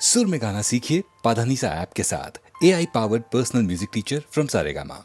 सुर में गाना सीखिए पाधानीसा ऐप के साथ। AI powered personal music teacher from Saregama.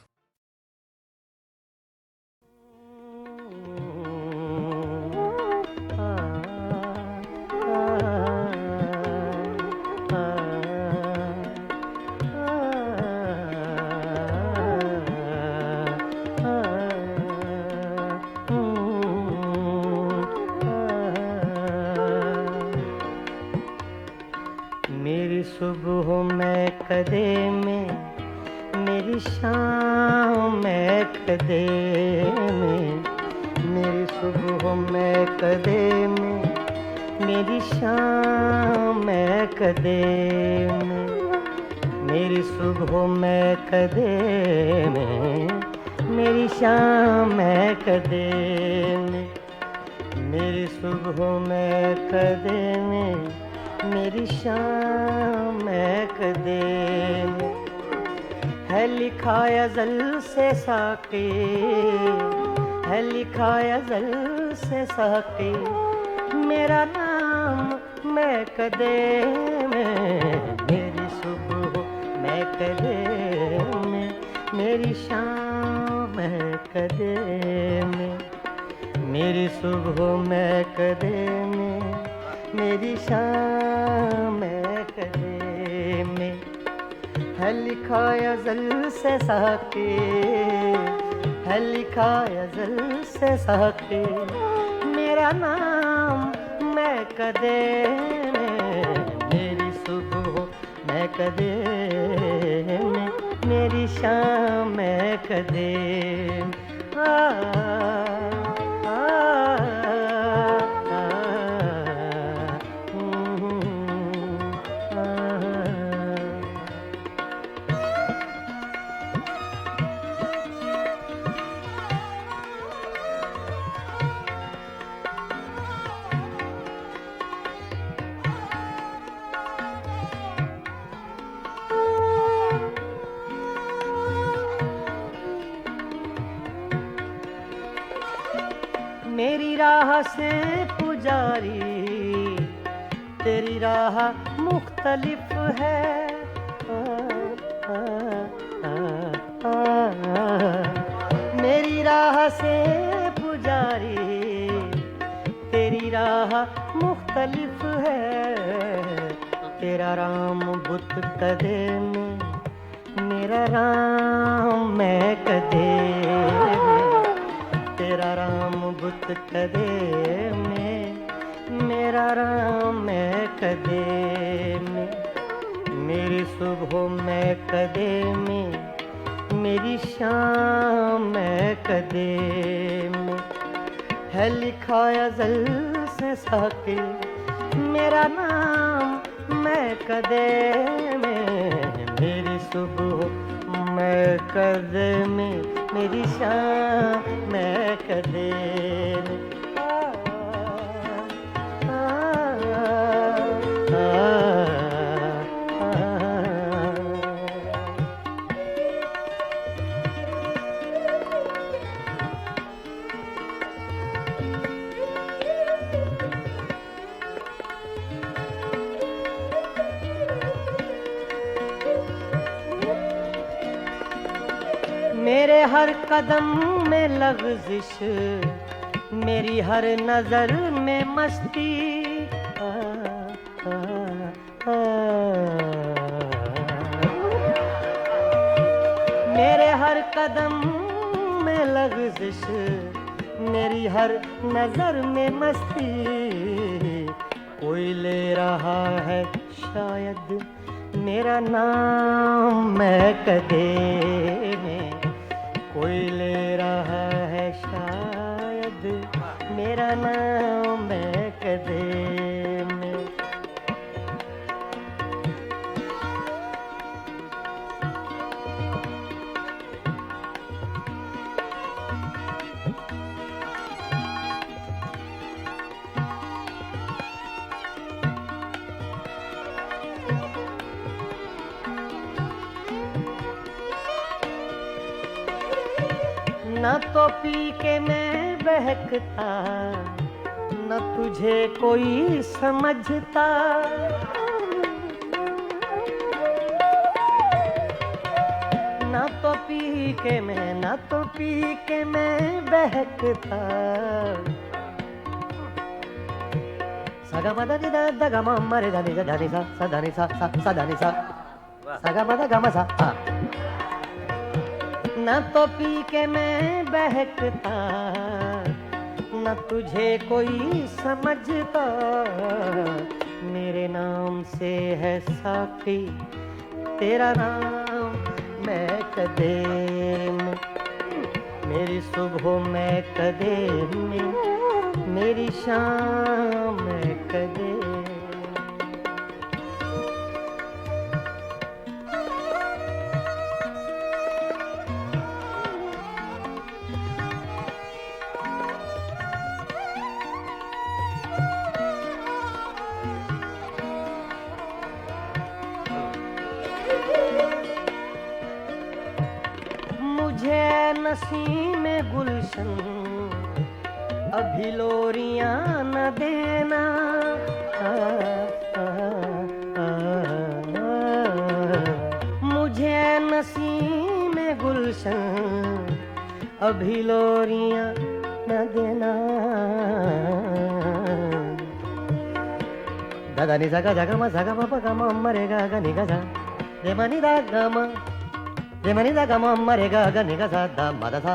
मेरी सुबह में कदे में, मेरी शाम में कदे में, मेरी सुबह में कदे में, मेरी शाम में कदे में, मेरी सुबह में कदे में, मेरी शाम में कदे में, मेरी सुबह में कदे में, मेरी शाम में कदे में, है लिखा अज़ल से साक़ी, है लिखा अज़ल से साक़ी, मेरा नाम मैं कदे में, मेरी सुबह मैं कदे में, मेरी शाम मैं कदे में, मेरी सुबह मैं कदे में, मेरी शाम में कदे में, है लिखा अज़ल से साक़ी, है लिखा अज़ल से साक़ी, मेरा नाम मैं कदे में, मेरी सुबह मैं कदे में, मेरी शाम मैं कदे मेरी राह से पुजारी, तेरी राह मुख्तलिफ है, मेरी राह से पुजारी, तेरी राह मुख्तलिफ है, तेरा राम बुत कदे में, मेरा राम मैं कदे में, तेरा राम बुत कदे में, मेरा राम मैं कदे में, मेरी सुबह मैं कदे में, मेरी शाम मैं कदे में, है लिखा अज़ल से साक़ी, मेरा नाम मैं कदे में, मेरी सुबह मैं कदे में, मेरी शाम मैं कदे में, मेरे हर कदम में लग़ज़िश, मेरी हर नज़र में मस्ती, मेरे हर कदम में लग़ज़िश, मेरी हर नज़र में मस्ती, कोई ले रहा है शायद मेरा नाम मैं कदे में, कोई ले रहा है शायद मेरा नाम मैं कदे में, न तो पी के मैं बहकता, न तुझे कोई समझता, के मैं, ना तो पी के मैं बहकता। सगा मदा नि दा दा गा मा मा रे दा नि सा सा दा नि सा सा दा नि सा सगा मदा गा मा सा। ना तो पी के मैं बहकता, न तुझे कोई समझता। मेरे नाम से है साकी तेरा नाम मैं कदे में, मेरी सुबह मैं कदे में, मेरी शाम मैं कदे। मुझे नसीम में गुलशन अभी लोरियां न देना। मुझे नसीम में गुलशन अभी लोरियां न देना। दादा नि सा गा गा मा सा गा मा पा गा मा मा रे गा गा नि गा सा रे मा नि दा गा मा रे मा नि दा गा मा मा रे गा गा नि गा सा दा मा दा सा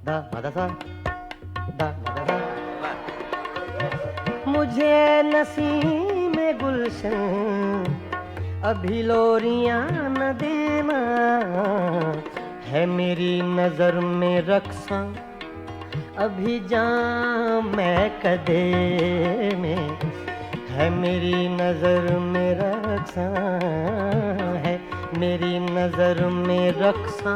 दा मा दा सा दा मा दा सा। मुझे नसीम में गुलशन अभी लोरियां न देना। है मेरी नजर में रक्सा अभी जाम मैं कदे में, है मेरी नजर में रक्सा, है मेरी नजर में रक्सा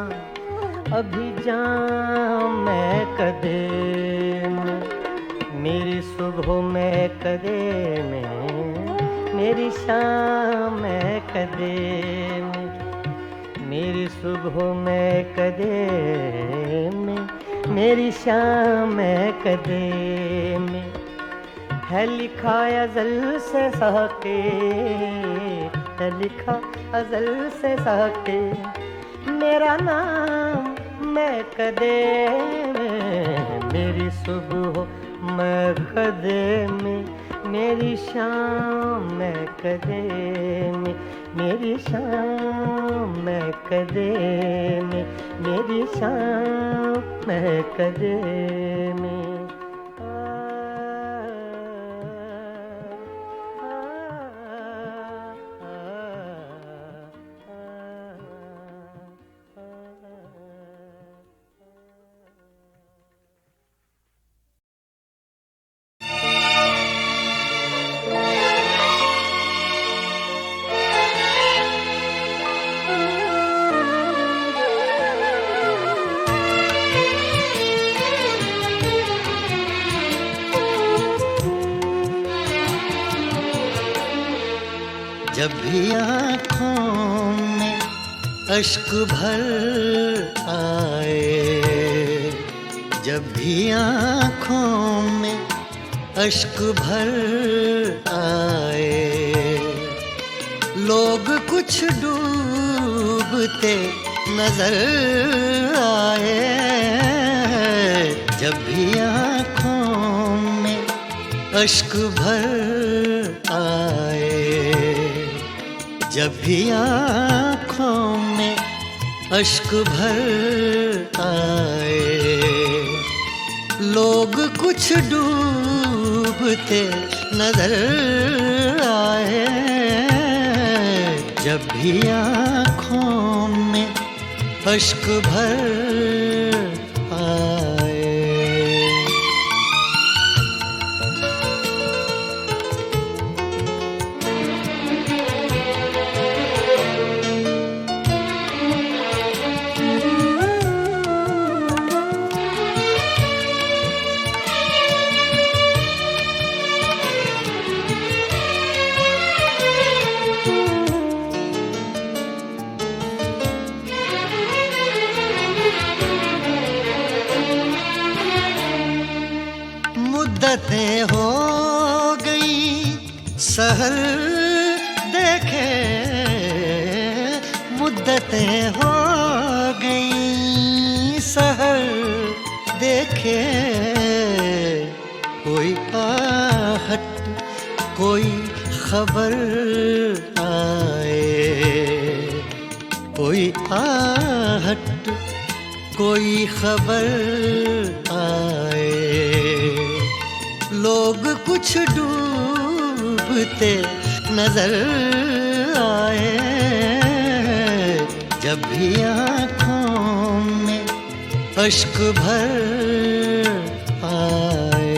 अभी जाम मैं कदे में, मेरी सुबह मैं कदे में, मेरी शाम मैं कदे में, मेरी सुबह मैं कदे में, मेरी शाम मैं कदे में। है लिखा अज़ल से सहके, है लिखा अज़ल से सहके, मेरा नाम मैं कदे में, मेरी सुबह मैं कदे में, मेरी शाम मैं कदे में, मेरी शाम मैं कदे में, मेरी शाम मैं कदे में। जब भी आँखों में अश्क भर आए, जब भी आँखों में अश्क भर आए, लोग कुछ डूबते नजर आए। जब भी आँखों में अश्क भर आए, जब भी आँखों में अश्क भर आए, लोग कुछ डूबते नजर आए। जब भी आँखों में अश्क भर आए। मुद्दतें हो गई सहर देखे, मुद्दतें हो गई देखे कोई आहट कोई खबर आए, कोई आहट कोई खबर आए। लोग कुछ डूबते नजर आए, जब भी आँखों में अश्क भर आए।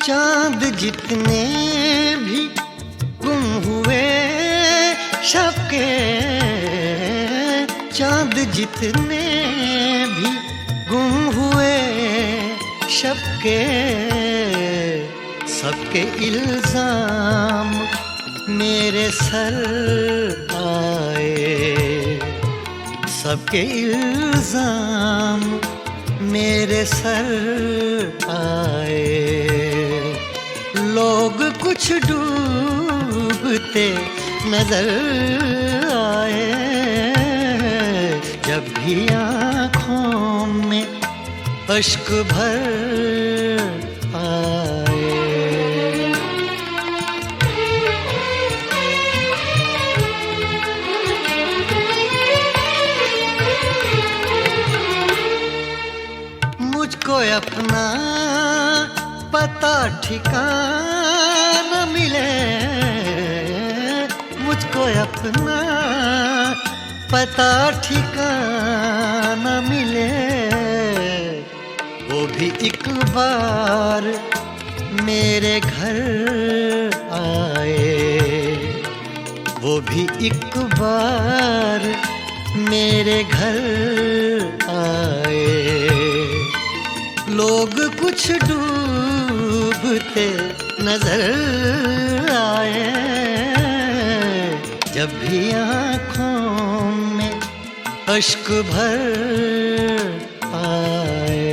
चांद जितने भी गुम हुए शब के, चांद जितने भी गुम हुए शब के, सबके इल्जाम मेरे सर आए, सबके इल्जाम मेरे सर आए। लोग कुछ डूबते नजर आए, जब भी आँखों में अश्क भर आए। मुझको अपना पता ठिकाना मिले, मुझको अपना पता ठिकाना मिले, वो भी एक बार मेरे घर आए, वो भी एक बार मेरे घर आए। लोग कुछ डूबते नजर आए, जब भी आँखों में अश्क भर आए।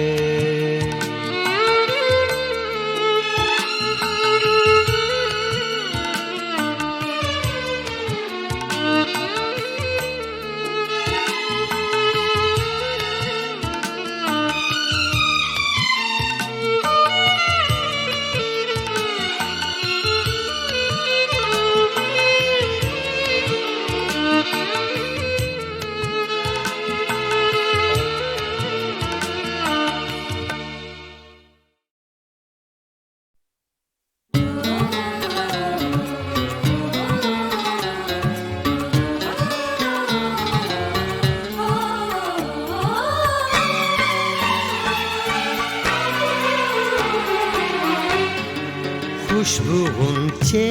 खुशबू ऊंचे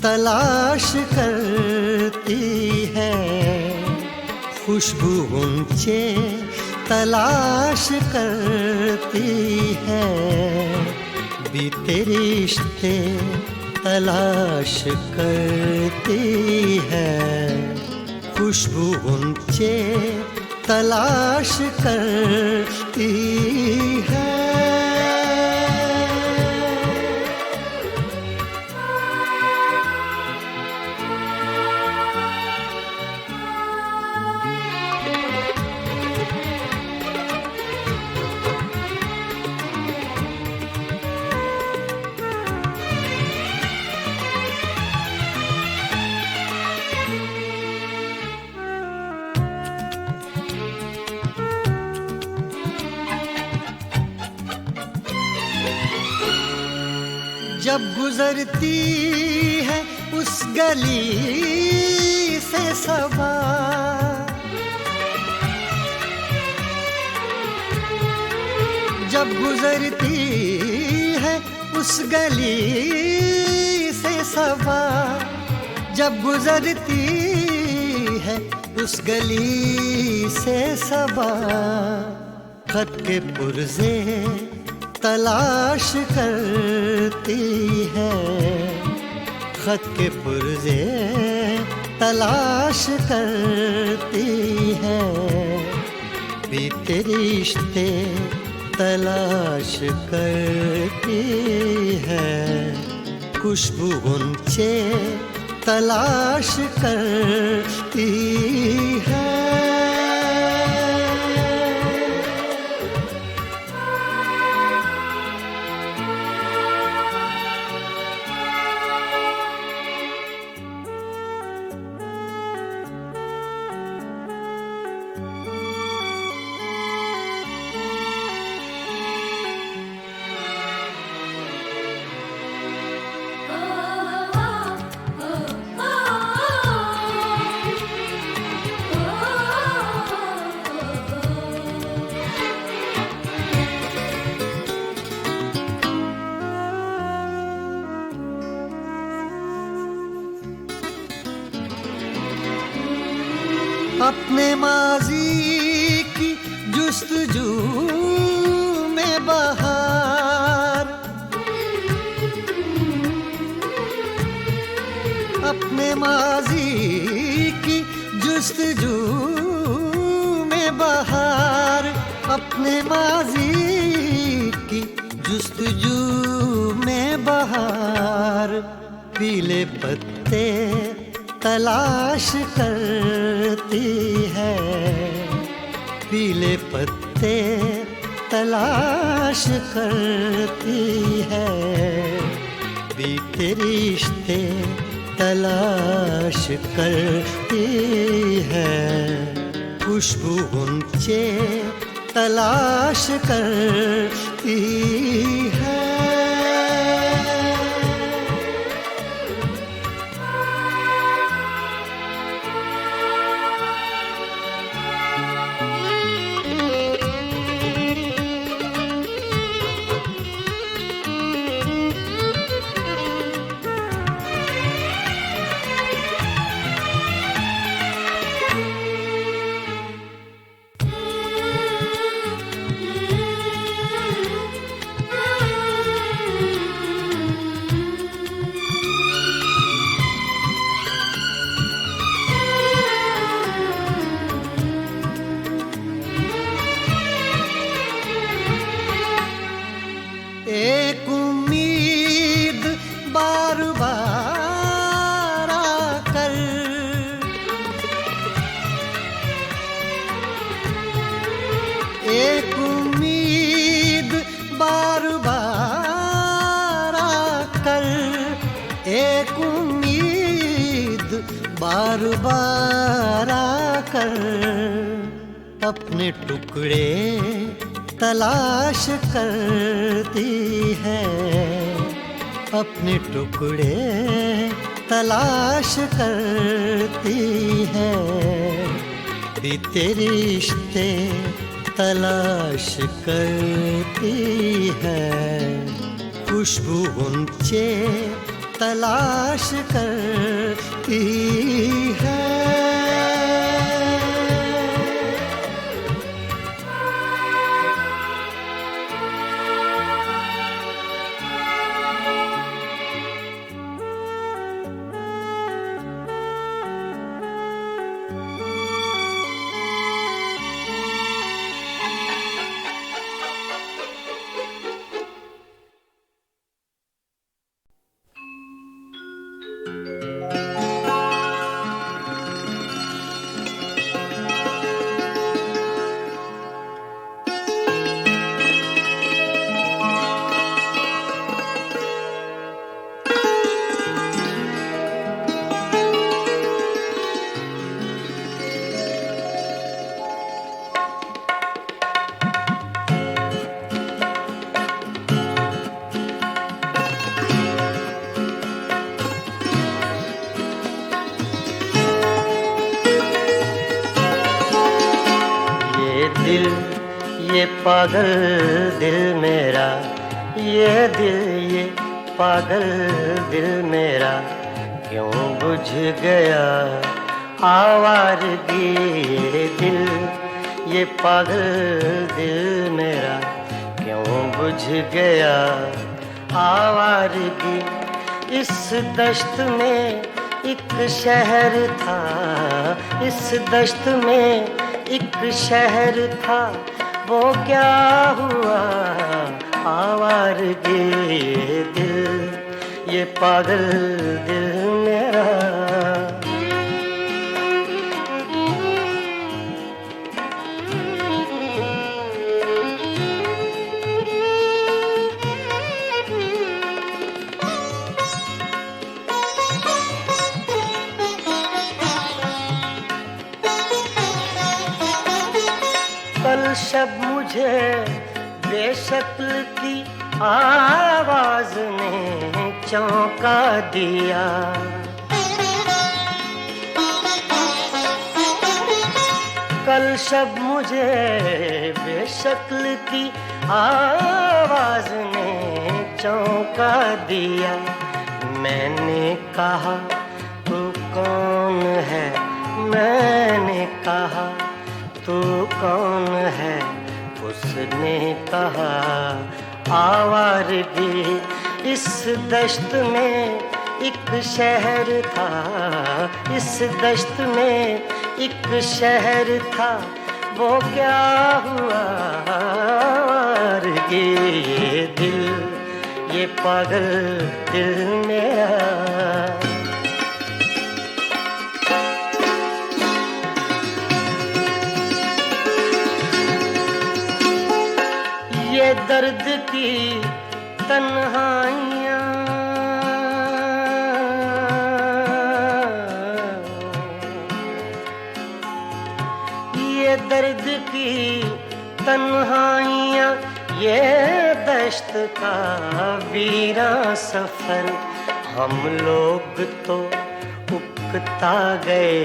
तलाश करती है, खुशबू ऊंचे तलाश करती है, बीते रिश्ते तलाश करती है। खुशबू ऊंचे तलाश करती है। जब गुजरती है उस गली से सबा, जब गुजरती है उस गली से सबा, जब गुजरती है उस गली से सबा, खत के पुर्जे तलाश करती है, खत के पुर्जे तलाश करती है, बीते रिश्ते तलाश करती है, खुशबू गुंचे तलाश करती है। अपने माजी की जुस्तजू में बहार, अपने माजी की जुस्तजू में बहार, अपने माजी की जुस्तजू में बहार, पीले पत्ते तलाश करती है, पीले पत्ते तलाश करती है, बीते रिश्ते तलाश करती है, खुशबू गुंचे तलाश करती है। एक उम्मीद बार बार आकर, एक उम्मीद बार बार आकर, एक उम्मीद बार बार आकर, अपने टुकड़े तलाश करती है, अपने टुकड़े तलाश करती है, बीते रिश्ते तलाश करती है, खुशबू गुंचे तलाश करती है। दिल ये पागल दिल मेरा, ये दिल ये पागल दिल मेरा, क्यों बुझ गया आवारगी। ये दिल ये पागल दिल मेरा क्यों बुझ गया आवारगी। इस दश्त में एक शहर था, इस दश्त में एक शहर था, वो क्या हुआ आवारगी। ये दिल, ये पागल दिल मेरा। कल शब मुझे बेशक्ल की आवाज ने चौंका दिया। कल शब मुझे बेशक्ल की आवाज ने चौंका दिया। मैंने कहा तू कौन है, मैंने कहा तू कौन है। उसने कहा आवारगी। इस दश्त में एक शहर था, इस दश्त में एक शहर था, वो क्या हुआ आवारगी। ये दिल, ये पागल दिल मेरा। ये दर्द की तन्हाइयाँ, ये दर्द की तन्हाइयाँ, ये दश्त का वीरां सफर। हम लोग तो उकता गए,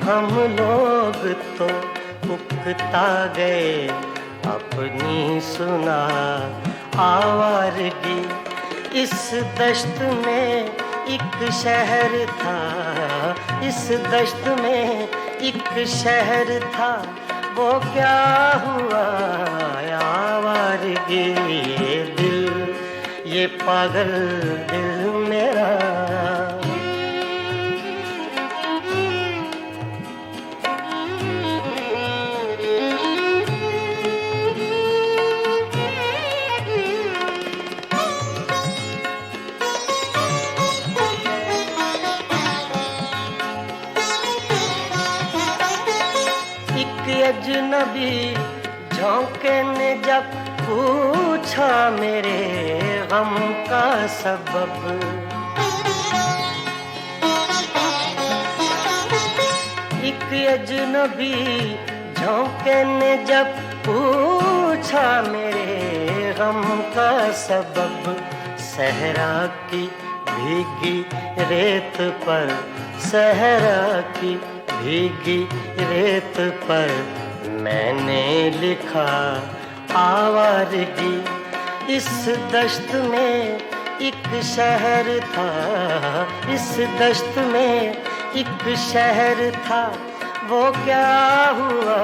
हम लोग तो उकता गए अपनी सुना आवारगी। इस दश्त में एक शहर था, इस दश्त में एक शहर था, वो क्या हुआ आवारगी। ये दिल, ये पागल दिल मेरा। अजनबी झोंके ने जब पूछा मेरे गम का सबब। एक अजनबी झोंके ने जब पूछा मेरे गम का सबब। सहरा की भीगी रेत पर, सहरा की भीगी रेत पर मैंने लिखा आवारगी। इस दश्त में एक शहर था, इस दश्त में एक शहर था, वो क्या हुआ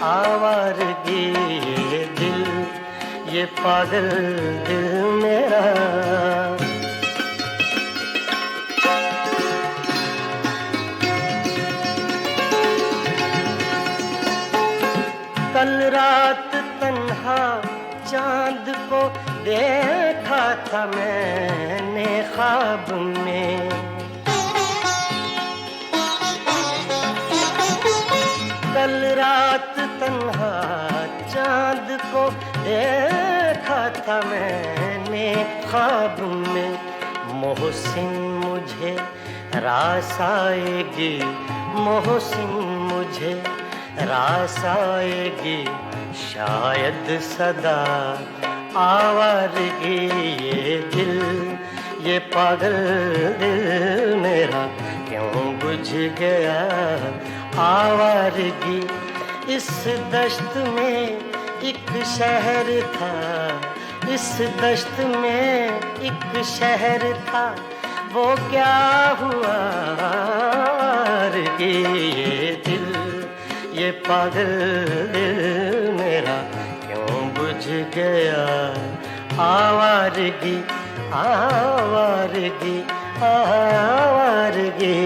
आवारगी। ये दिल, ये पागल दिल मेरा। कल रात तन्हा चांद को देखा था मैंने ख्वाब में। कल रात तन्हा चांद को देखा था मैंने ख्वाब में। मोहसिन मुझे रास आएगी, मोहसिन मुझे रास आएगी, शायद सदा आवारगी। ये दिल, ये पागल दिल मेरा क्यों बुझ गया आवारगी। इस दश्त में एक शहर था, इस दश्त में एक शहर था, वो क्या हुआ आवारगी। ये दिल, ये ये पागल दिल मेरा क्यों बुझ गया। आवारगी आवारगी आवारगी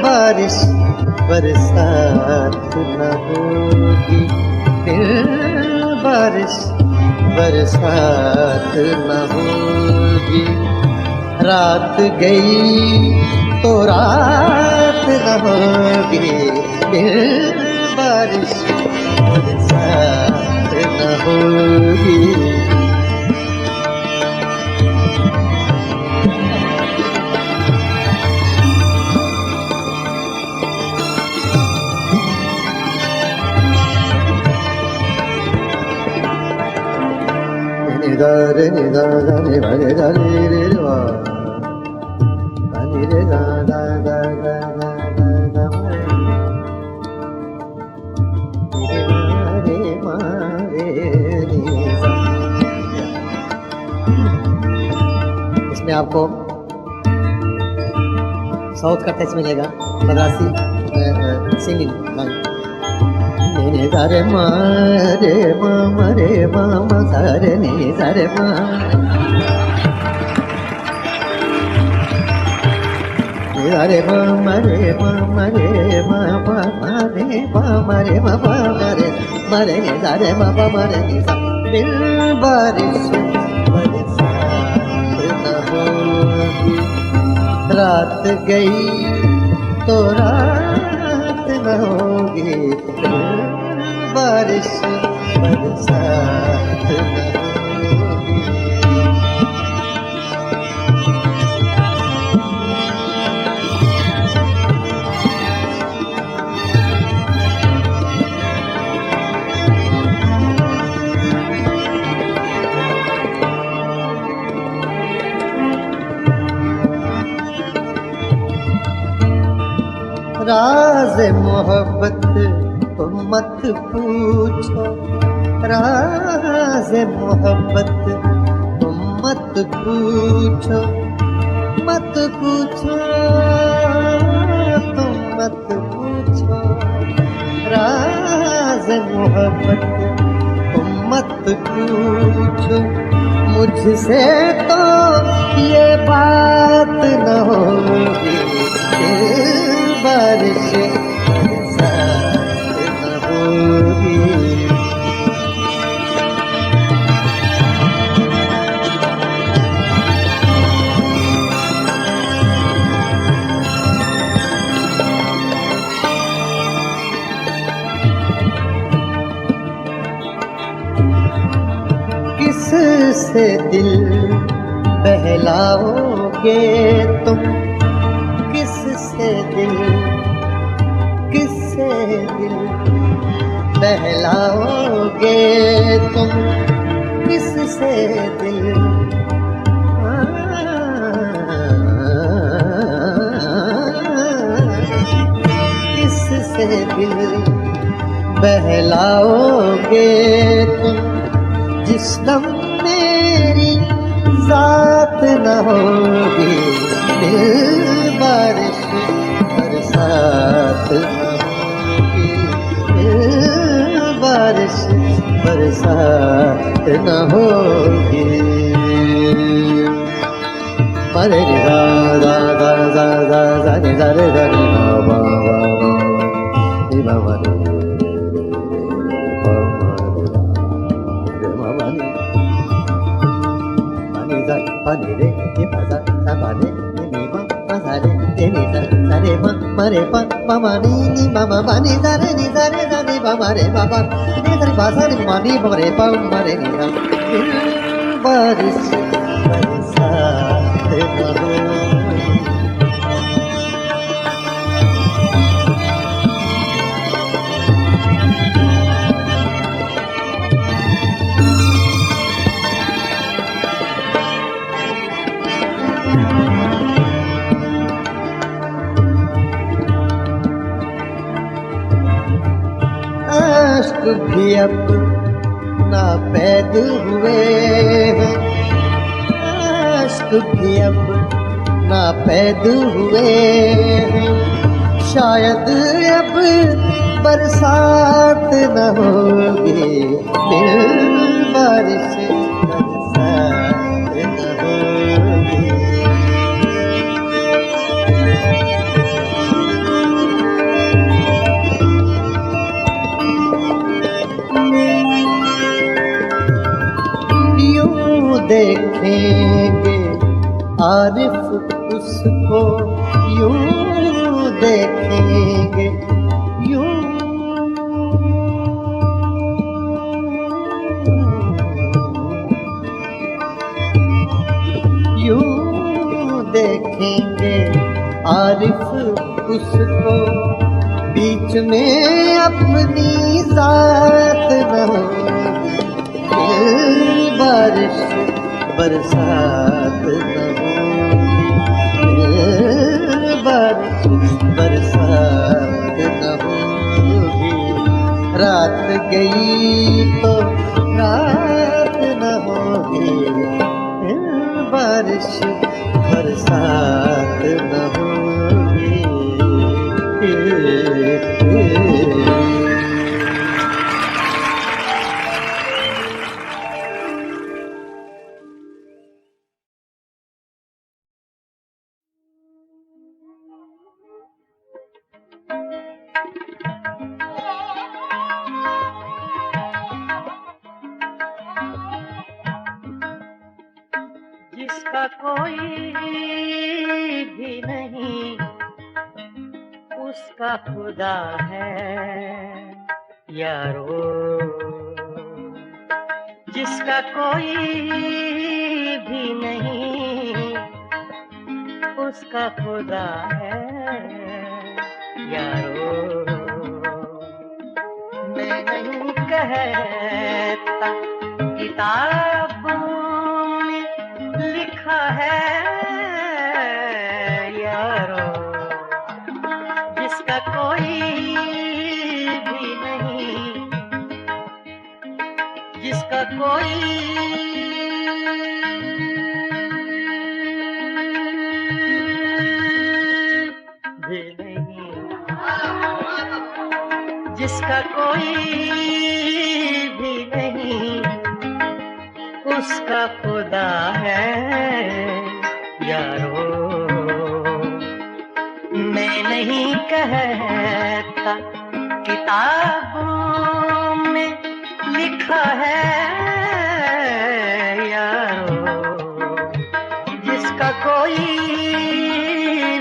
बारिश बरसात न होगी, फिर बारिश बरसात न होगी। रात गई तो रात न होगी, फिर बारिश बरसात न होगी। निदारे निदादा नि भरे दारे रे वा नि रे दा दा दा दा दा दा रे मारे नि सा। इसमें आपको साउथ का टच मिलेगा, मद्रासी सिंगिंग लाइन। ने सारे मारे मामा रे मामा सारे ने सारे मा। सारे मामा रे मामा रे मामा मारे मामा रे मामा मारे मारे ने सारे मामा मारे ने सा। दिल बारिश बरसात न होगी, रात गई तो रात न होगी। बारिश बरसात न होगी। राज़ मोहब्बत तुम मत पूछो, राज़ मोहब्बत तुम मत पूछो, मत पूछो तुम मत पूछो। राज़ मोहब्बत तुम मत पूछो, मुझसे तो ये बात न होगी। बारिश बरसात न होगी। किससे दिल बहलाओगे तुम, किससे दिल बहलाओगे तुम, किससे दिल किससे दिल बहलाओगे तुम। जिस दम मेरी जात न होगी, दिल बारिश बरसात न होगी, दिल बारिश बरसात न होगी। मरे रे गा गा गा गा गा गा रे गा रे गा रे गा वा वा वा रे वा वा रे वा वा रे वा वा रे पानी जा पानी रे ये पाजा सा पानी नी मा मा सा रे ये नी सा रे मा मा रे पा मा मा नी मा मा मा नी सा रे दा नी मा मा रे मा मा नी सा रे पा सा रे मा नी मा रे पा मा रे नी सा दिल बारिश बरसात न होगी। आश्क भी अब ना पैद हुए हैं, आश्क भी अब ना पैद हुए हैं, शायद अब बरसात न होगी, दिल बारिश बरसात न होगी। यूं देखेंगे आरिफ उसको, यूं देखेंगे यूं यूं देखेंगे आरिफ उसको, बीच में अपनी जात न होगी, दिल बारिश बरसात न होगी, दिल बारिश बरसात न होगी। रात गई तो रात न होगी, दिल बारिश बरसात न होगी। जिसका कोई भी नहीं उसका खुदा है यारो, जिसका कोई भी नहीं उसका खुदा है यारो। मैं नहीं कहता किताबों में लिखा है यारो, जिसका कोई भी नहीं, जिसका कोई भी नहीं, जिसका कोई भी नहीं उसका खुदा है यारो। मैं नहीं कहता किताबों में लिखा है यारो, जिसका कोई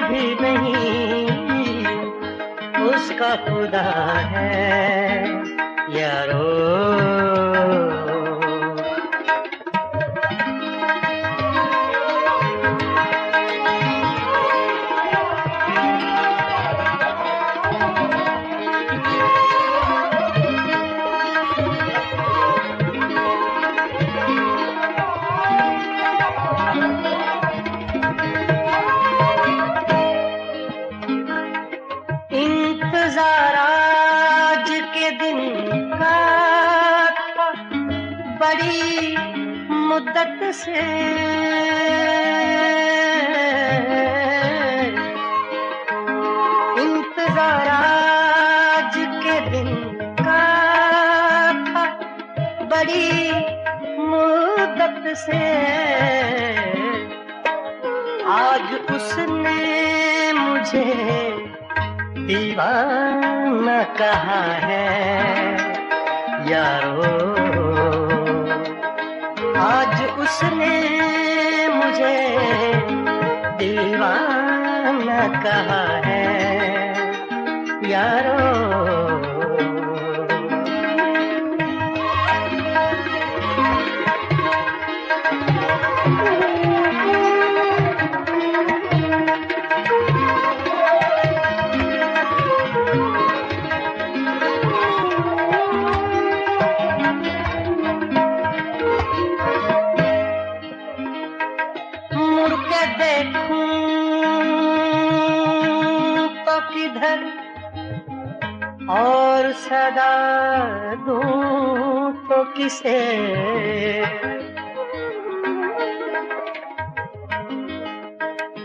भी नहीं उसका खुदा है यारो। इंतजार आज के दिन का था, बड़ी मुद्दत से इंतजार आज के दिन का था, बड़ी मुद्दत से आज उसने मुझे दीवाना कहा है यारो। आज उसने मुझे दीवाना कहा है यारो। मुड़ के देखूं तो किधर और सदा दूं तो किसे।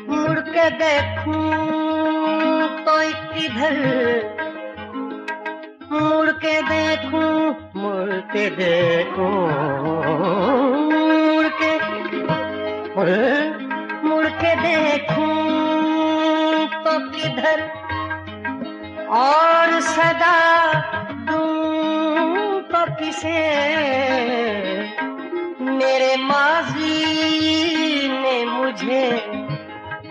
मुड़ के देखूं तो किधर, मुड़ के देखूं, मुड़ के देखूं, मुड़ के देखूं तो किधर और सदा दूं तो किसे। मेरे माजी ने मुझे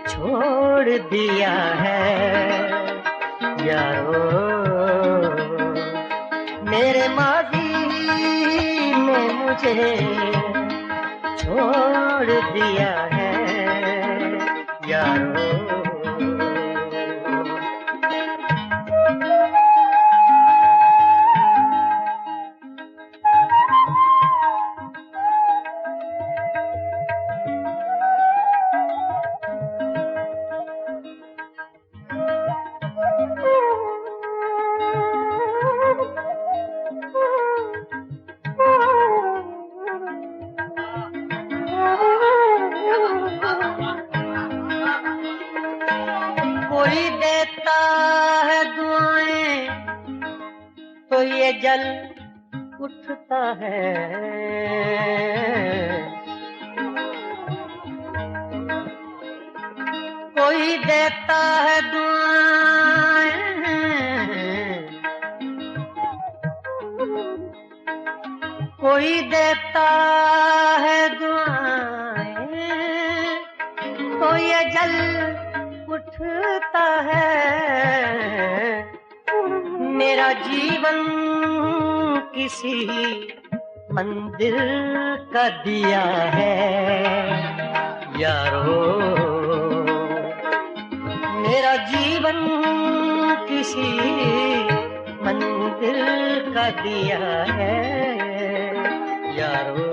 छोड़ दिया है यारो। मेरे माजी ने मुझे छोड़ दिया है यारो। कोई देता है दुआएं तो ये जल उठता है। कोई देता है दुआएं, कोई देता है दुआएं तो ये जल उठता है। मेरा जीवन किसी मंदिर का दिया है यारो। मेरा जीवन किसी मंदिर का दिया है यारो।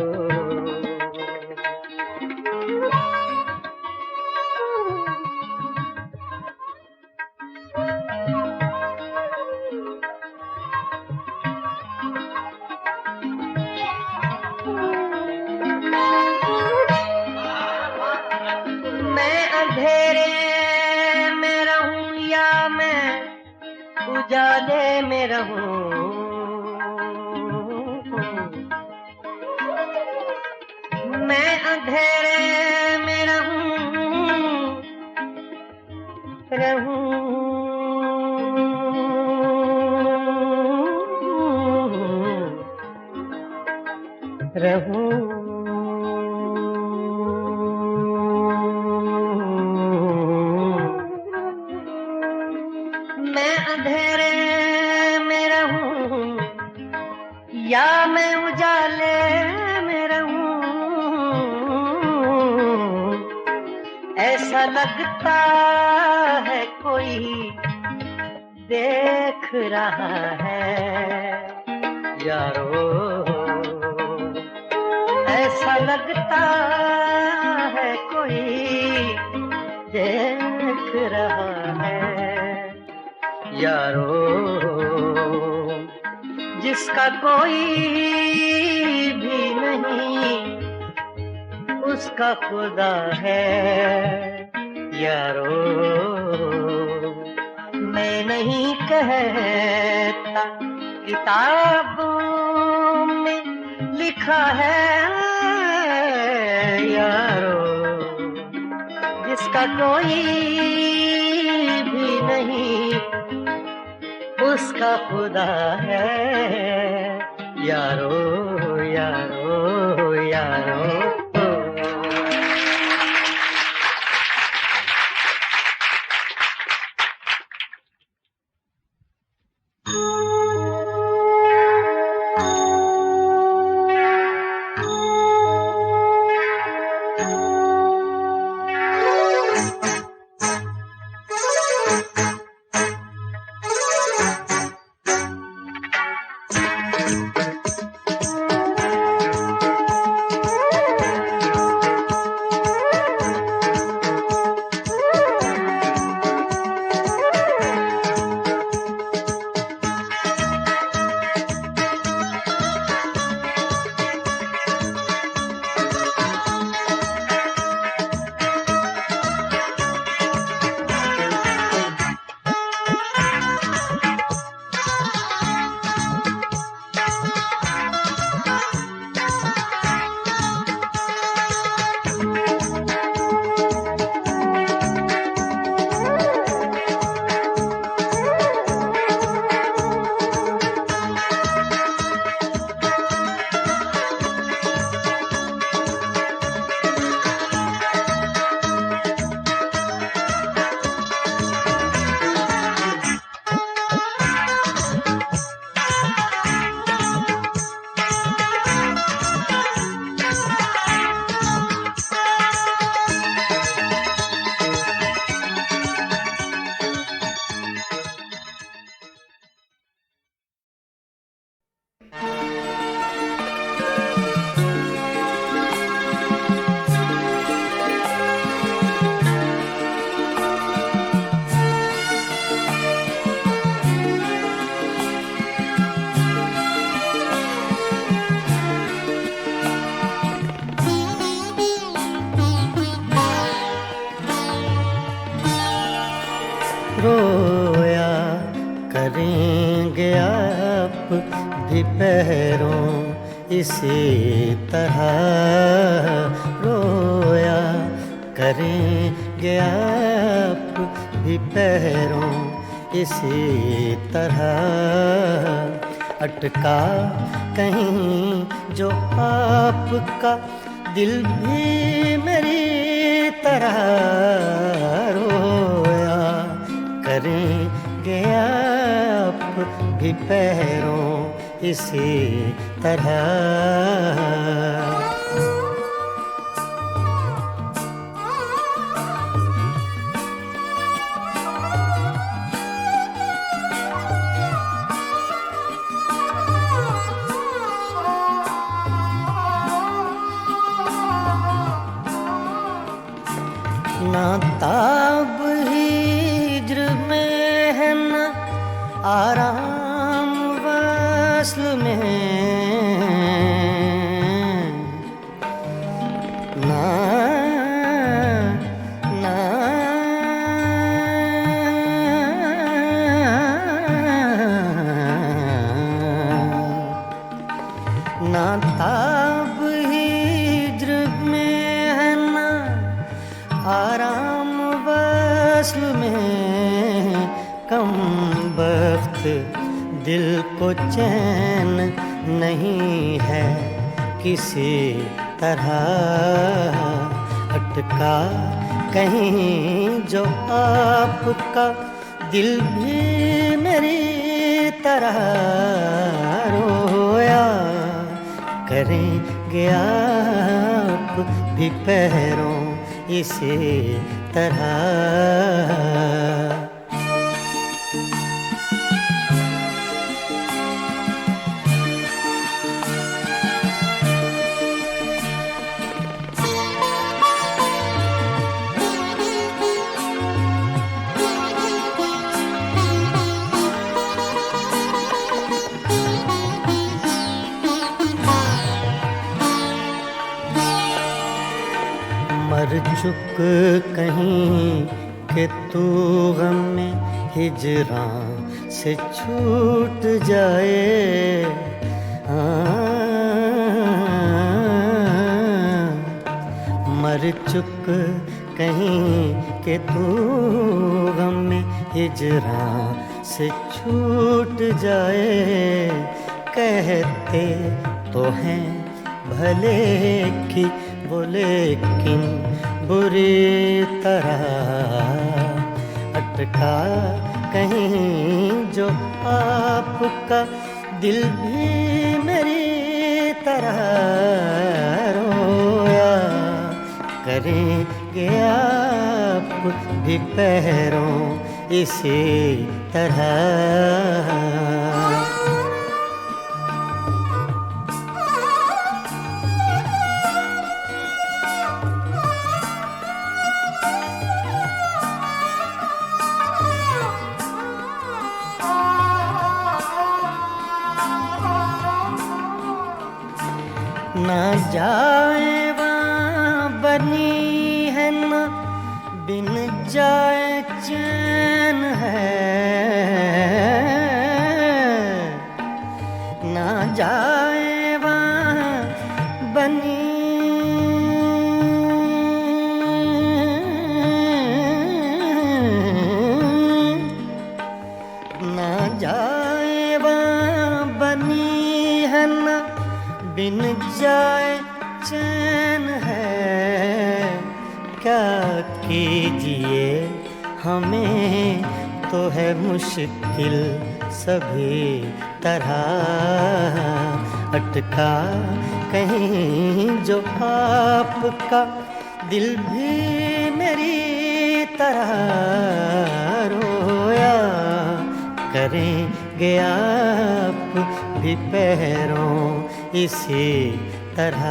मैं अंधेरे में रहूं या मैं उजाले में रहूं, मैं अंधेरे में रहूं। मैं अंधेरे में रहूं या मैं उजाले में रहूं, ऐसा लगता है कोई देख रहा है यारो। ऐसा लगता है कोई देख रहा है यारो। जिसका कोई भी नहीं उसका खुदा है यारो। मैं नहीं कहता, किताबों में लिखा है यारो। जिसका कोई भी नहीं उसका खुदा है यारो यारो यारो। रोया करेंगे आप भी पैरों इसी तरह। रोया करेंगे आप भी पैरों इसी तरह। अटका कहीं जो आपका दिल भी मेरी तरह। रोया करेंगे आप भी पैरों इसी तरह। ना ताब हिज्र में है ना आराम वस्ल में। ना ना ना ताब हिज्र में है ना आराम वस्ल में। कम बख्त दिल को चैन नहीं है किसी तरह। अटका कहीं जो आपका दिल भी मेरी तरह। रोया करेंगे आप भी पैरों इसी तरह। मर चुक कहीं कि तू गम में हिजरां से छूट जाए। मर चुक कहीं कि तू गम में हिजरां से छूट जाए। कहते तो हैं भले कि वो लेकिन बुरी तरह अटका कहीं जो आपका दिल भी मेरी तरह रोया करेंगे आप भी पैरों इसी तरह। ना जाए वहाँ बनी है ना बिन जाए चैन है। ना जाए वहाँ बनी ना जाए वहाँ बनी है ना बिन जाए चैन है। क्या कीजिए हमें तो है मुश्किल सभी तरह अटका कहीं जो आपका दिल भी मेरी तरह रोया करेंगे आप भी पैरों इसी तरह।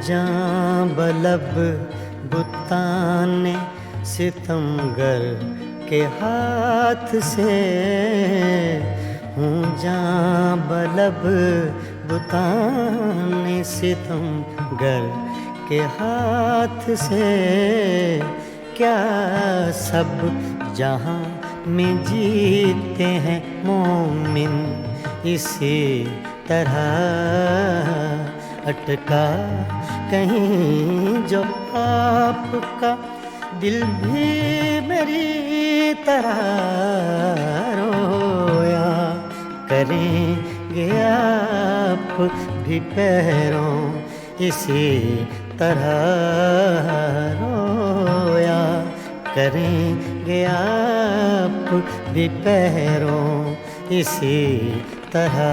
जां बलब बुताने सितमगर के हाथ से हूँ जां बलब बुताने सितमगर के हाथ से। क्या सब जहाँ में जीते हैं मोमिन इसी तरह अटका कहीं जो आपका दिल भी मेरी तरह रोया करेंगे आप भी पैरों इसी तरह रोया करेंगे आप भी पैरों इसी तरह।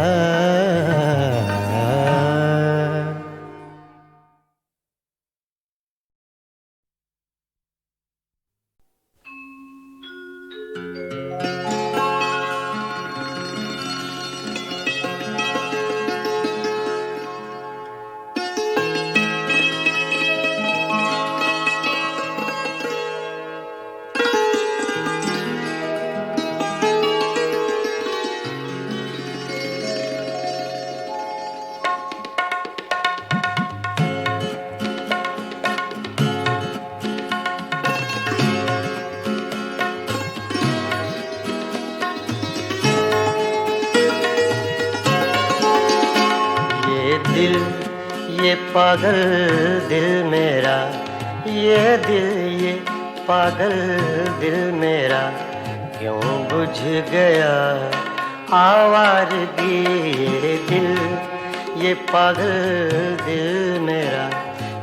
ये पागल दिल मेरा, ये दिल ये पागल दिल मेरा क्यों बुझ गया आवारगी। ये दिल ये पागल दिल मेरा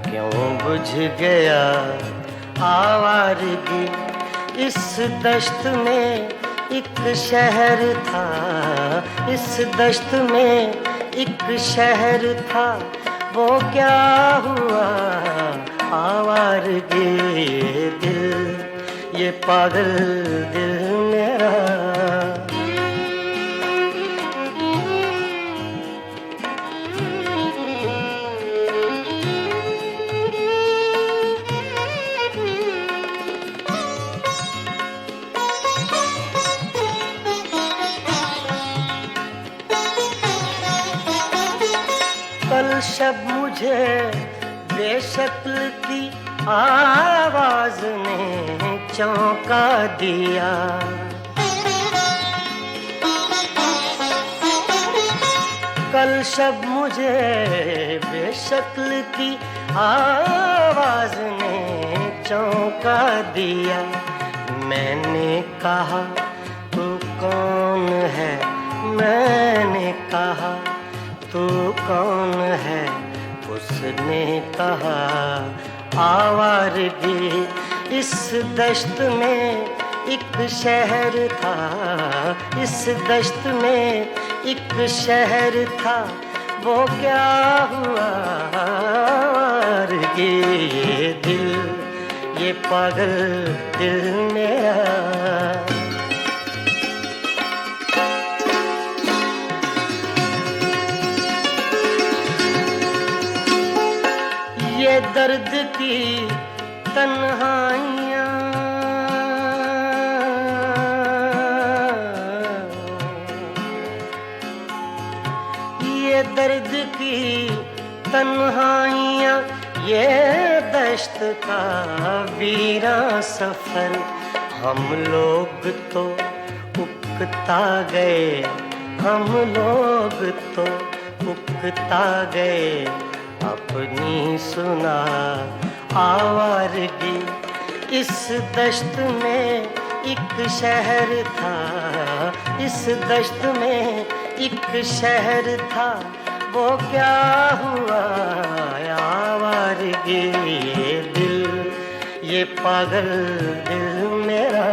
क्यों बुझ गया आवारगी। इस दश्त में एक शहर था, इस दश्त में एक शहर था, वो क्या हुआ आवारगी। दिल ये पागल दिल मेरा। कल शब मुझे बेशक्ल की आवाज ने चौंका दिया। कल शब मुझे बेशक्ल की आवाज ने चौंका दिया। मैंने कहा तू कौन है, मैंने कहा तू कौन है। उसने कहा आवारगी इस दश्त में एक शहर था, इस दश्त में एक शहर था। वो क्या हुआ आवारगी, ये दिल, ये पागल दिल मेरा। ये दर्द की तन्हाइयाँ, ये दर्द की तन्हाइयाँ, ये दश्त का वीरां सफर। हम लोग तो उकता गए, हम लोग तो उकता गए। अपनी सुना आवारगी इस दश्त में एक शहर था, इस दश्त में एक शहर था। वो क्या हुआ आवारगी, ये दिल, ये पागल दिल मेरा।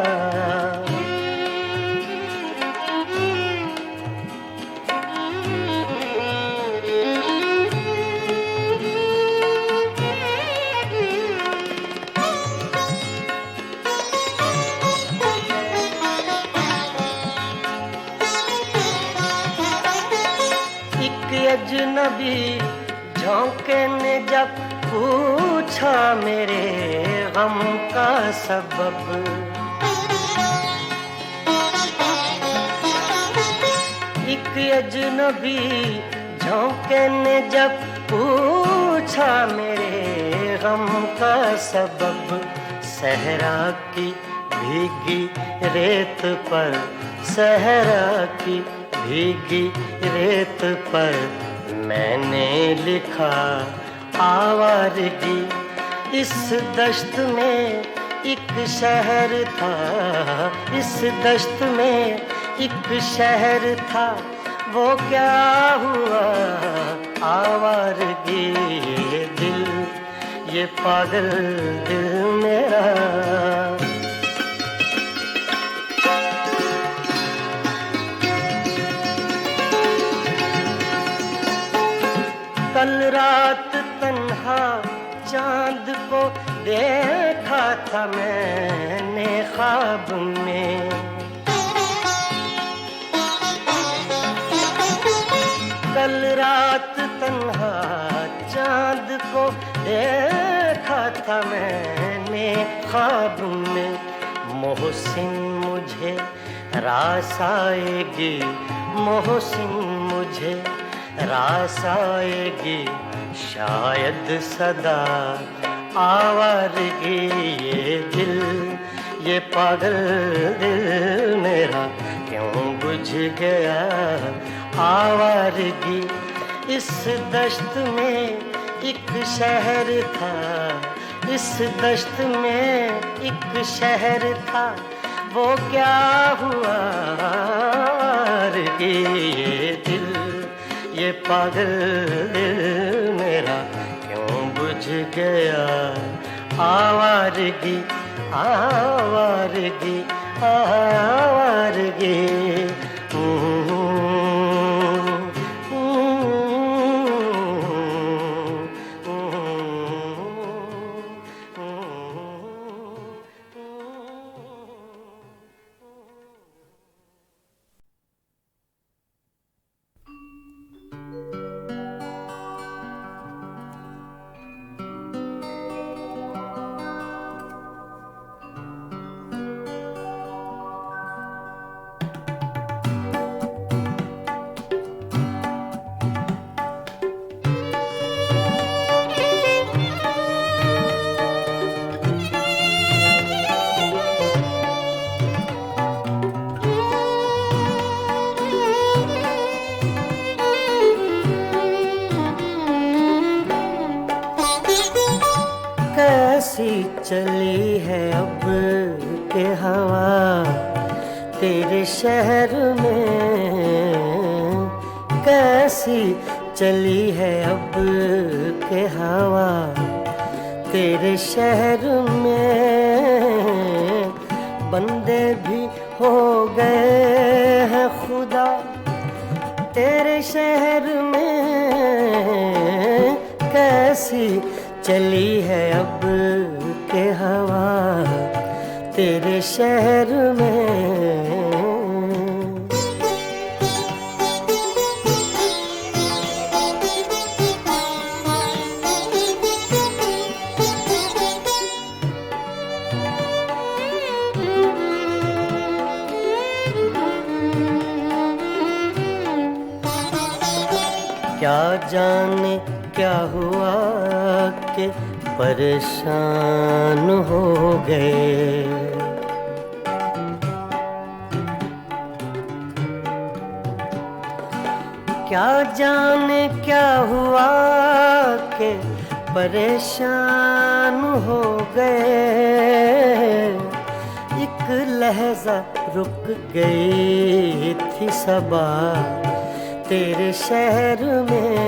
अजनबी झोंके ने जब पूछा मेरे गम का सबब। एक अजनबी झोंके ने जब पूछा मेरे गम का सबब। सहरा की भीगी रेत पर, सहरा की भीगी रेत पर मैंने लिखा आवारगी। इस दश्त में एक शहर था, इस दश्त में एक शहर था। वो क्या हुआ आवारगी, ये दिल, ये पागल दिल मेरा। कल रात तन्हा चांद को देखा था मैंने ख्वाब में। कल रात तन्हा चांद को देखा था मैंने ख्वाब में। मोहसिन मुझे रास आएगी, मोहसिन मुझे रास आएगी। शायद सदा आवारगी, ये दिल, ये पागल दिल मेरा क्यों बुझ गया आवारगी। इस दश्त में एक शहर था, इस दश्त में एक शहर था। वो क्या हुआ आवारगी, ये दिल, ये पागल दिल मेरा क्यों बुझ गया आवारगी, आवारगी, आवारगी। कैसी चली है अब के हवा तेरे शहर में, कैसी चली है अब के हवा तेरे शहर में। बंदे भी हो गए हैं खुदा तेरे शहर में, कैसी चली है अब के हवा तेरे शहर में। क्या जाने क्या हुआ कि परेशान हो गए, क्या जाने क्या हुआ कि परेशान हो गए। एक लहजा रुक गई थी सबा तेरे शहर में,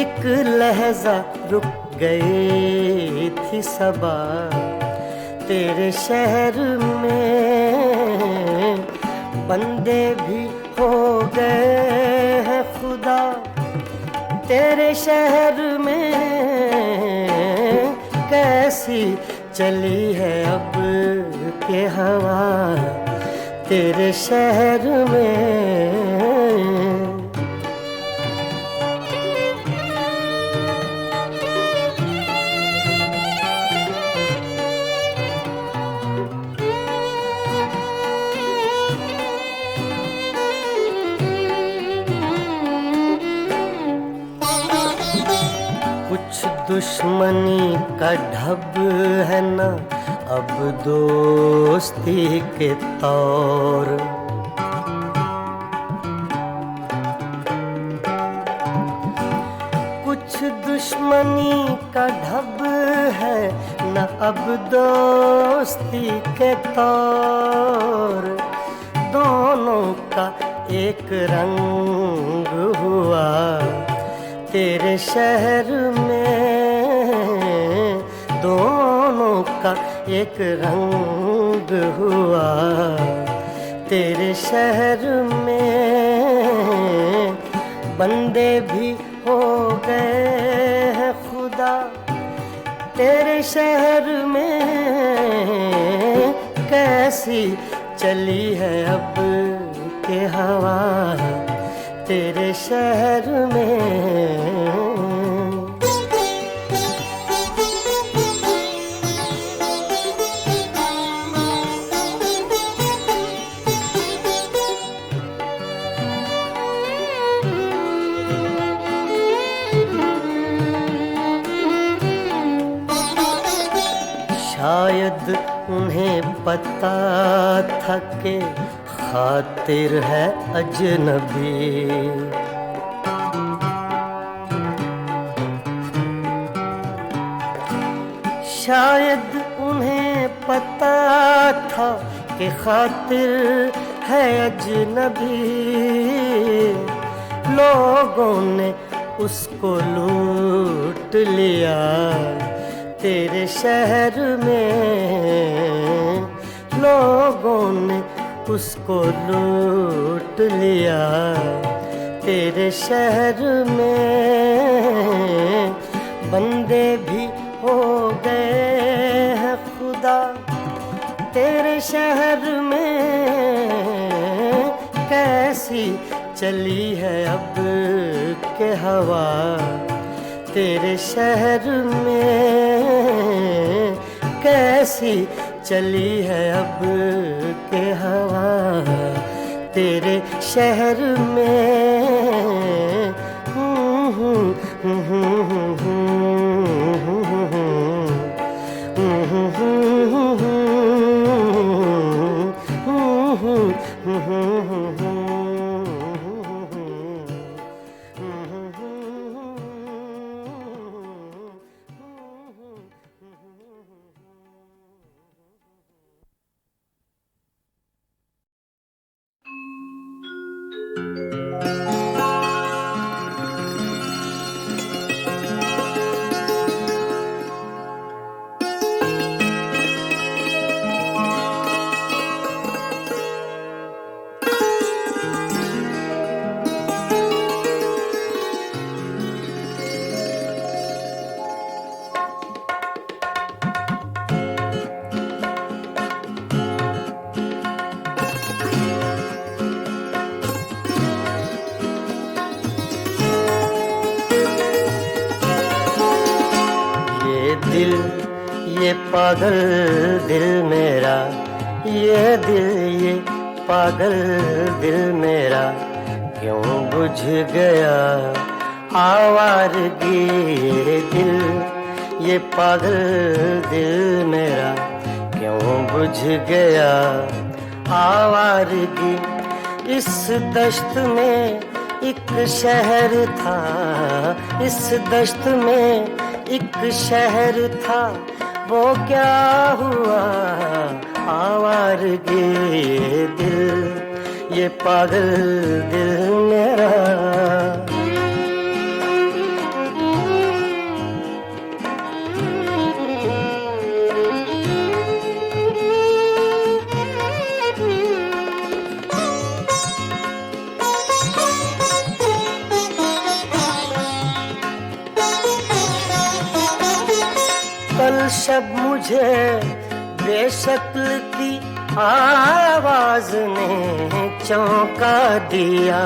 एक लहजा रुक गई थी सबा तेरे शहर में। बंदे भी हो गए हैं खुदा तेरे शहर में, कैसी चली है अब के हवा तेरे शहर में। कुछ दुश्मनी का ढब है ना अब दोस्ती के तौर, कुछ दुश्मनी का ढब है न अब दोस्ती के तौर। दोनों का एक रंग हुआ तेरे शहर में, दोनों का एक रंग हुआ तेरे शहर में। बंदे भी हो गए हैं खुदा तेरे शहर में, कैसी चली है अब के हवा तेरे शहर में। शायद उन्हें पता था कि खातिर है अजनबी, शायद उन्हें पता था कि खातिर है अजनबी। लोगों ने उसको लूट लिया तेरे शहर में, लोगों ने उसको लूट लिया तेरे शहर में। बंदे भी हो गए हैं खुदा तेरे शहर में, कैसी चली है अब के हवा तेरे शहर में, कैसी चली है अब के हवा तेरे शहर में। दिल, ये पागल दिल मेरा, ये दिल, ये पागल दिल मेरा क्यों बुझ गया आवारगी। ये दिल, ये पागल दिल मेरा क्यों बुझ गया आवारगी। इस दश्त में एक शहर था, इस दश्त में एक शहर था, वो क्या हुआ आवारगी। ये दिल, ये पागल दिल मेरा। कल शब मुझे बेशक्ल की आवाज ने चौंका दिया।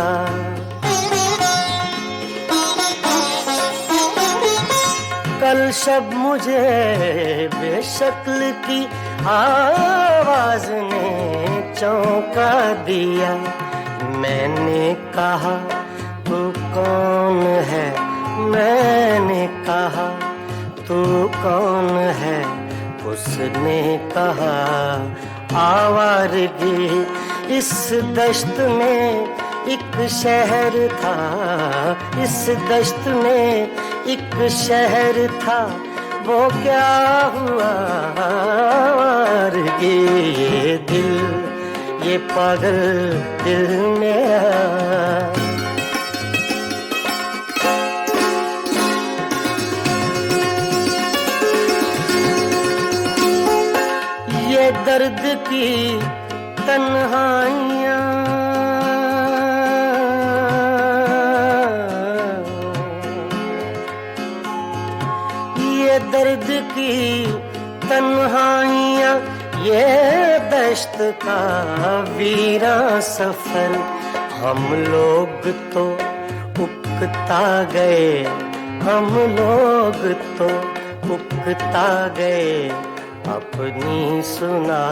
कल शब मुझे बेशक्ल की आवाज ने चौंका दिया। मैंने कहा तू कौन है, मैंने कहा तू कौन है, उसने कहा आवारगी। इस दश्त में एक शहर था, इस दश्त में एक शहर था, वो क्या हुआ आवारगी। ये दिल, ये पागल दिल मेरा। ये दर्द की तन्हाइयाँ, ये दर्द की तन्हाइयाँ, ये दश्त का वीरा सफर। हम लोग तो उकता गए, हम लोग तो उकता गए, अपनी सुना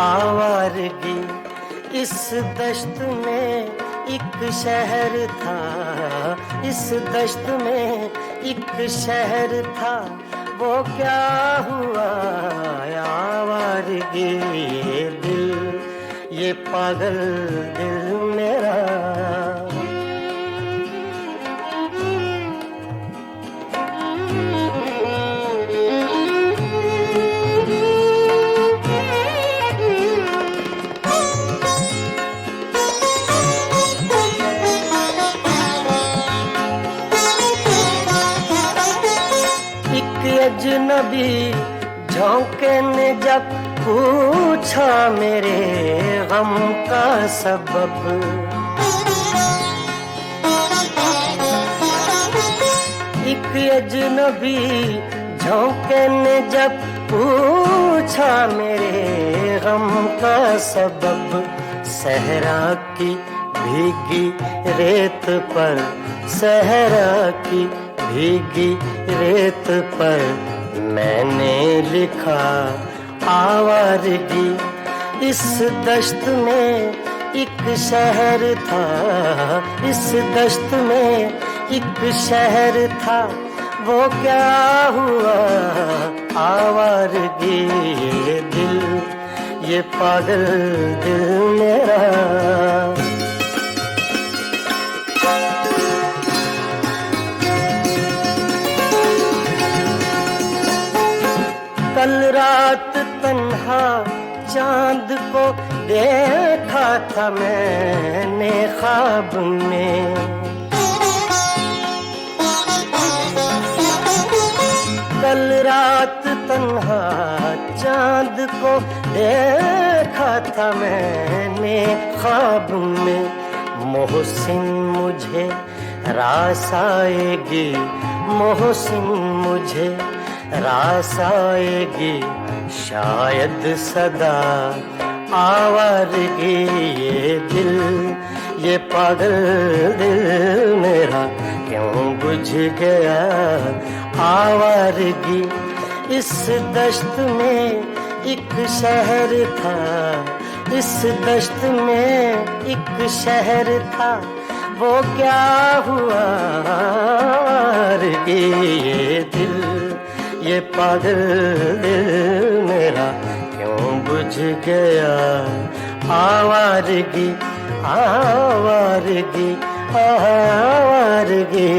आवारगी। इस दश्त में एक शहर था, इस दश्त में एक शहर था, वो क्या हुआ आवारगी। ये दिल, ये पागल दिल मेरा। अजनबी झोंके ने जब पूछा मेरे गम का सबब। एक अजनबी झोंके ने जब पूछा मेरे गम का सबब। सहरा की भीगी रेत पर, सहरा की भीगी रेत पर मैंने लिखा आवारगी। इस दश्त में एक शहर था, इस दश्त में एक शहर था, वो क्या हुआ आवारगी। ये दिल, ये पागल दिल मेरा। कल रात तन्हा चांद को देखा था मैंने ख्वाब में। कल रात तन्हा चांद को देखा था मैंने ख्वाब में। मोहसिन मुझे रास आएगी, मोहसिन मुझे रास आएगी, शायद सदा आवारगी। ये दिल, ये पागल दिल मेरा क्यों बुझ गया आवारगी। इस दश्त में एक शहर था, इस दश्त में एक शहर था, वो क्या हुआ आवारगी, ये दिल, ये पागल दिल मेरा क्यों बुझ गया आवारगी, आवारगी, आवारगी।